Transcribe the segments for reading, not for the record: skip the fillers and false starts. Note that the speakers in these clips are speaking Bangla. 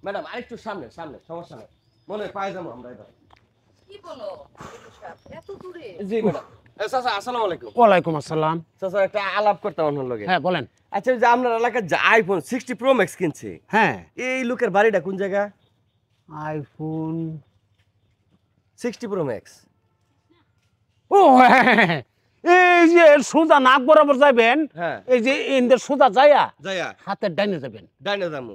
ম্যাডাম আরেকটু সামনে সামনে, সমস্যা নাই, মনে হয় পাই যাবো আমরা এবার। কি বলো এত দূরে? জি ম্যাডাম। চাচা আসসালামু আলাইকুম। ওয়ালাইকুম আসসালাম। চাচা একটা আলাপ করতে আমার লগে। হ্যাঁ বলেন। আচ্ছা যে আপনার এলাকায় যে আইফোন 60 প্রো ম্যাক্স কিনছে, হ্যাঁ এই লোকের বাড়িটা কোন জায়গা? IPhone 60 pro max. ও হ্যাঁ, হ্যাঁ, হ্যাঁ। এই যে সোজা নাক বরাবর যাবেন, হ্যাঁ এই যে ইন্দের সোজা যায়া যায়া হাতের ডাইনে যাবেন, ডাইনে যাবো।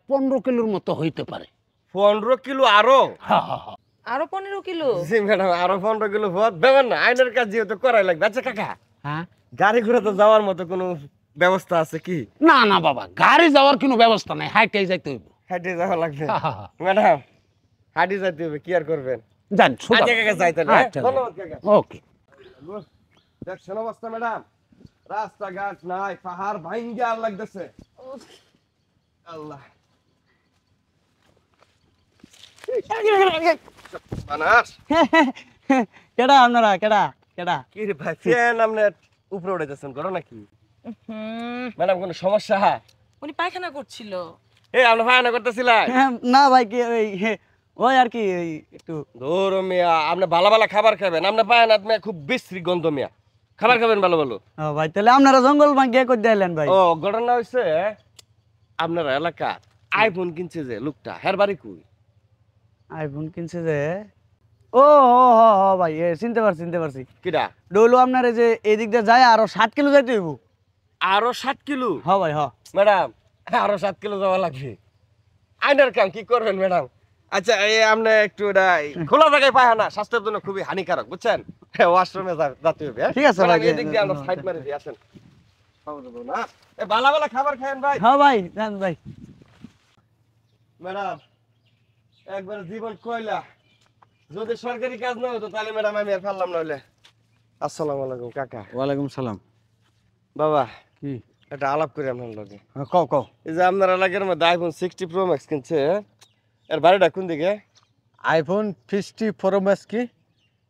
15 কিলোর মতো হইতে পারে। 15 কিলো আরো? হ্যাঁ হ্যাঁ হ্যাঁ। আরো 15 কিলো? জি ম্যাডাম আরো 15 কিলো ভর ব্যাপার না, আইনের কাজ যেহেতু করাই লাগবে। আচ্ছা কাকা, হ্যাঁ গাড়ি ঘোড়া তো যাওয়ার মতো কোনো ব্যবস্থা আছে কি? না না বাবা, গাড়ি যাওয়ার কোনো ব্যবস্থা নাই, হাইটাই যাইতে হইব। হাঁটে যাওয়া লাগবে? হ্যাঁ, হ্যাঁ, হ্যাঁ। ম্যাডাম হাঁটে যাইতে হবে, কি আর করবেন। যান সোজা। আচ্ছা কাকা যাই তাহলে, হ্যাঁ? আচ্ছা, ধন্যবাদ কাকা। ওকে। দেখছেন অবস্থা ম্যাডাম, রাস্তাঘাট নাই, পাহাড় ভাঙ্গা আর লাগতেছে। আল্লাহ বানাস কেডা আপনারা কেডা কেডা? কি রে ভাই, ফ্যান আপনার উপরে উঠে যাচ্ছেন, করো নাকি ম্যাডাম? কোনো সমস্যা? উনি পায়খানা করছিল। এই আপনি ফায়না করতেছিলেন? না ভাই কি ওই আর কি একটু ধরো মিয়া, আপনি ভালো ভালো খাবার খাবেন, আপনি পায়েন আপনি খুব বিশ্রী গন্ধ মিয়া, খাবার খাবেন ভালো ভালো। ভাই তাহলে আপনারা জঙ্গল ভাঙ্গিয়ে করে দিলেন ভাই। ও ঘটনা হয়েছে, আপনার এলাকা আইফোন কিনছে যে লোকটা, হের বাড়ি কই? আইফোন কিনছে যে, ও হ হ হ ভাই চিনতে পারছি। কিডা? ডইলো আপনার এই যে এদিক দিয়ে যায় আরো 60 কিলো যাইতে হইব। আরো 7 কিলো? হ ভাই হ। ম্যাডাম আরো 7 কিলো যাওয়া লাগবে, আইনার কাম কি করবেন ম্যাডাম? আচ্ছা এই আপনি একটু খোলা জায়গায় পায় না, স্বাস্থ্যের জন্য খুবই হানিকারক, বুঝছেন? ওয়াশরুমে যেতে হবে। ঠিক আছে ভাই। এদিক দিয়ে আমরা সাইড মারি দিই, আসেন। না এই ভালো ভালো খাবার খাবেন ভাই। হ্যাঁ ভাই জান ভাই। ম্যাডাম একবার জীবন কয়লা, যদি সরকারি কাজ না হতো তাহলে ম্যাডাম আমি আর পারলাম না হলে। আসসালামু আলাইকুম কাকা। ওয়ালাইকুম সালাম। বাবা কি? একটা আলাপ করি আপনার লগে। কও কও। এই যে আপনার এলাকার মধ্যে আইফোন 60 প্রো ম্যাক্স কিনছে, এর বাড়িটা কোন দিকে? আইফোন 50 প্রো ম্যাক্স কি?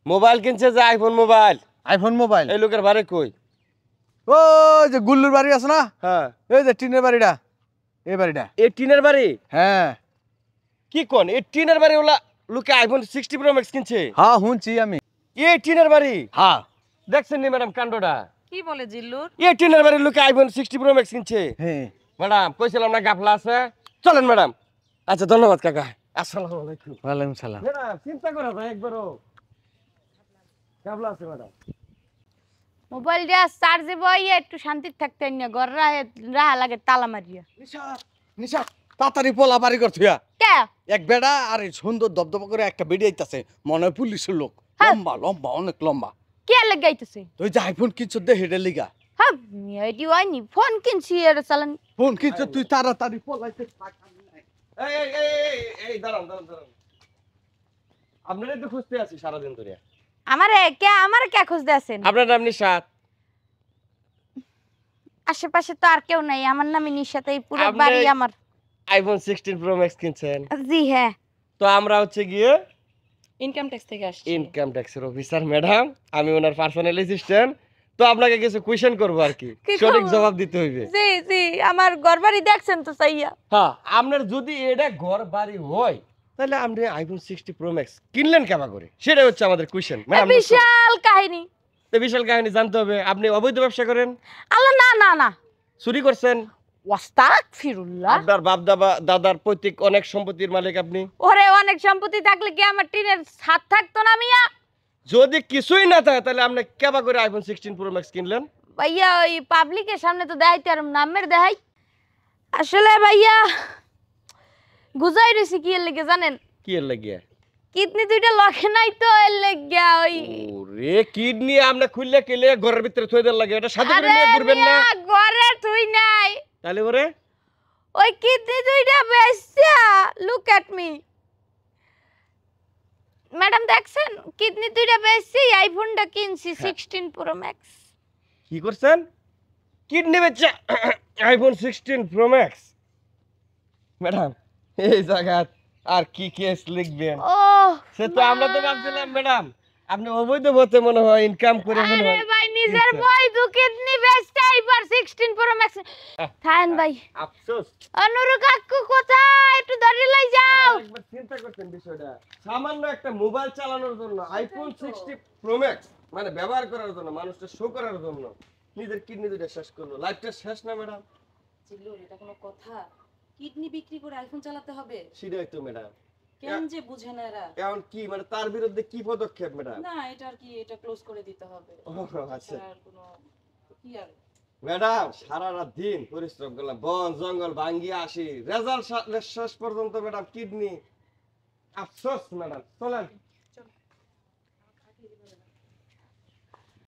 মোবাইল কিনছে যে আইফোন মোবাইল, আইফোন মোবাইল? এই লোকের বাড়ি কই? ও যে গুল্লুর বাড়ি আছে না, হ্যাঁ এই যে টিনের বাড়িটা, এই বাড়িটা। এই টিনের বাড়ি? হ্যাঁ কি কোন এই টিনের বাড়ি ওলা লোকে আইফোন 60 প্রো ম্যাক্স কিনছে? হ্যাঁ শুনছি আমি। এই টিনের বাড়ি? হ্যাঁ। দেখছেন নি ম্যাডাম কাণ্ডটা? কি বলে জিল্লুর? এই টিনের বাড়ির লোকে আইফোন 60 প্রো ম্যাক্স কিনছে। হ্যাঁ ম্যাডাম কইছিলাম না গাফলা আছে, চলেন ম্যাডাম। আচ্ছা ধন্যবাদ কাকা, আসসালামু আলাইকুম। ওয়ালাইকুম সালাম। ম্যাডাম চিন্তা করা যায় একবারও, গাফলা আছে ম্যাডাম। মোবাইল দিয়া চার্জে বইয়া একটু শান্তিতে থাকতে না, ঘর রাহা লাগে তালা মারিয়া। নিশা তাড়াতাড়ি পোলা বাড়ি কর থুয়া। কে? এক বেড়া আর এই সুন্দর দবদবা করে একটা বেড়ে আইতাছে, মনে হয় পুলিশের লোক, হ্যাঁ। লম্বা লম্বা অনেক লম্বা। কে লাগাইতেছে? তুই যে আইফোন কিনছ দে হেডে লিগা। হ্যাঁ এডি হয়নি, ফোন কিনছি এর চালান। ফোন কিনছ তুই তাড়াতাড়ি পোলাইতে থাক। এই এই এই এই দাঁড়ান দাঁড়ান দাঁড়ান, আপনারা তো খুঁজতে আছি সারাদিন ধরে। আমারে কে খুঁজতে আছেন? আপনার নাম নিশাত? আশেপাশে তো আর কেউ নাই, আমার নামে নিশাত, এই পুরো আপনি- বাড়ি আমার। আইফোন 16 প্রো ম্যাক্স কিনছেন? জি হ্যাঁ। তো আমরা হচ্ছে গিয়ে ইনকাম ট্যাক্স থেকে আসছে। ইনকাম ট্যাক্সের অফিসার ম্যাডাম, আমি ওনার পার্সোনাল অ্যাসিস্ট্যান্ট। তো আপনাকে কিছু কোয়েশ্চেন করব আর কি, কি সঠিক করবো? জবাব দিতে হইবে। জি জি, আমার ঘর বাড়ি দেখছেন তো চাইয়া। হ্যাঁ আপনার যদি এটা ঘর বাড়ি হয় তাহলে আপনি আইফোন 60 প্রো ম্যাক্স কিনলেন কেমন করে, সেটাই হচ্ছে আমাদের কোয়েশ্চেন ম্যাডাম। বিশাল কাহিনী। তো বিশাল কাহিনী জানতে হবে। আপনি অবৈধ ব্যবসা করেন? আল্লাহ না না না, চুরি করছেন? ওয়াস্তাগফিরুল্লাহ। আপনার বাপ দাদার পৈতৃক অনেক সম্পত্তির মালিক আপনি। ওরে অনেক সম্পত্তি থাকলে কি আমার টিনের ছাদ থাকতো না মিয়া? যদি কিছুই না থাকে তাহলে আপনি কেবা করে আইফোন 16 প্রো ম্যাক্স কিনলেন? ভাইয়া ওই পাবলিকের সামনে তো দেখাইতে আর নামের দেখাই। আসলে ভাইয়া গুজাই রয়েছি কি এর লেগে জানেন? কি এর লাগিয়া? কিডনি দুইটা লখে নাই তো এর লেগে ওই। ওরে কিডনি আপনি খুললে কেলে ঘরের ভিতরে থই দেন লাগে, এটা সাথে করে নিয়ে ঘুরবেন না? ঘরে তুই নাই, তাহলে ওরে ওই কিডনি দুইটা বেচা। লুক এট মি ম্যাডাম, দেখছেন কিডনি দুইটা বেচছি, আইফোনটা কিনছি 16 প্রো ম্যাক্স। কি করছেন? কিডনি বেচা আইফোন 16 প্রো ম্যাক্স? ম্যাডাম এই জায়গা আর কি কেস লিখবেন? ও সে তো আমরা তো ভাবছিলাম ম্যাডাম আপনি অবৈধ পথে মনে হয় ইনকাম করে মনে হয়। আরে ভাই নিজের বই দু কিডনি বেচতে আইবার 16 প্রো ম্যাক্স। থাইন ভাই আফসোস। অনুরু কাকু কোথায়? একটু ধরে লাই চিন্তা করছেন বিষয়টা? সামান্য একটা মোবাইল চালানোর জন্য আইফোন 60 প্রো ম্যাক্স মানে ব্যবহার করার জন্য মানুষটা শো করার জন্য নিজের কিডনি দুটো শেষ করলো। লাইফটা শেষ না ম্যাডাম? জিল্লুর এটা কোনো কথা? কিডনি বিক্রি করে আইফোন চালাতে হবে? সেটাই তো ম্যাডাম। কেন যে বুঝে না এরা? এখন কি মানে তার বিরুদ্ধে কি পদক্ষেপ ম্যাডাম? না এটা আর কি, এটা ক্লোজ করে দিতে হবে। ও আচ্ছা আর কোনো কি আর ম্যাডাম, সারা রাত দিন পরিশ্রম করলাম, বন জঙ্গল ভাঙ্গিয়ে আসি, রেজাল্ট শেষ পর্যন্ত ম্যাডাম কিডনি। আফসোস ম্যাডাম, চলেন